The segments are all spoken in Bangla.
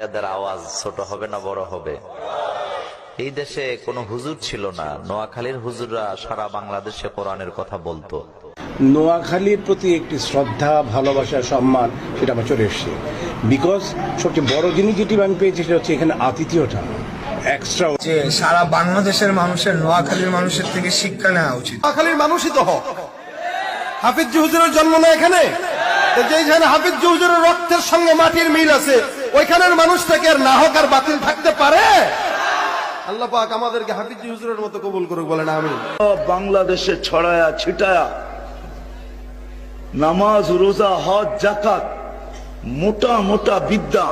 এদের আওয়াজ ছোট হবে না বড় হবে? এই দেশে কোনো হুজুর ছিল না, নোয়াখালীর হুজুররা সারা বাংলাদেশে কোরআনের কথা বলতো। নোয়াখালীর প্রতি একটি শ্রদ্ধা, ভালোবাসা, সম্মান সেটা আমার চলে এসছে। বিকজ সবচেয়ে বড় জিনিস যেটি আমি পেয়েছি সেটা হচ্ছে এখানে আতিথেয়তা এক্সট্রা। যে সারা বাংলাদেশের মানুষের নোয়াখালীর মানুষের থেকে শিক্ষা নেওয়া উচিত। নোয়াখালীর মানুষই তো হোক। হাফিজ হুজুরের জন্ম না এখানে, যেখানে হাফিজ হুজুরের রক্তের সঙ্গে মাটির মিল আছে, ওইখানের মানুষ থেকে আর না হোক আর বাতিল থাকতে পারে? আল্লাহ পাক আমাদেরকে হাফিজ হুজুরের মতো কবুল করুক, বলেন আমিন। বাংলাদেশে ছড়ায়া ছিটায়া নামাজ, রোজা, হজ, যাকাত, মোটা মোটা বিদ্যা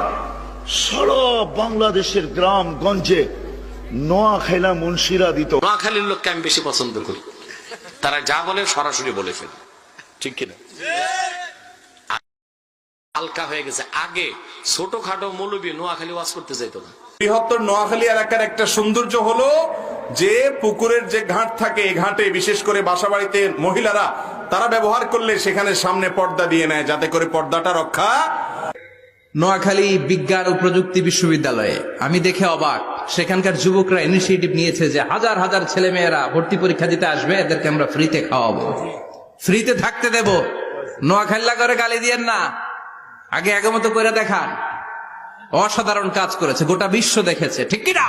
সারা বাংলাদেশের গ্রাম গঞ্জে নোয়াখালী মুন্সিরা দিত। নোয়াখালীর লোককে আমি বেশি পছন্দ করি, তারা যা বলে সরাসরি বলে ফেলে, ঠিক কিনা? হালকা হয়ে গেছে। আগে ছোটখাটো মৌলবী নোয়াখালী ওয়াজ করতে যাইতো না। বৃহত্তর নোয়াখালী এলাকার একটা সৌন্দর্য হলো যে পুকুরের যে ঘাট থাকে, এই ঘাটে বিশেষ করে বাসাবাড়িতে মহিলারা তারা ব্যবহার করলে সেখানে সামনে পর্দা দিয়ে নেয়, যাতে করে পর্দাটা রক্ষা। নোয়াখালী বিজ্ঞান ও প্রযুক্তি বিশ্ববিদ্যালয়ে আমি দেখে অবাক, সেখানকার যুবকরা ইনিশিয়েটিভ নিয়েছে যে হাজার হাজার ছেলে মেয়েরা ভর্তি পরীক্ষা দিতে আসবে, এদেরকে আমরা ফ্রিতে খাওয়াবো, ফ্রিতে থাকতে দেব। নোয়াখালী করে গালি দিয়েন না, আগে মতো করে দেখান। অসাধারণ কাজ করেছে, গোটা বিশ্ব দেখেছে, ঠিক কিনা?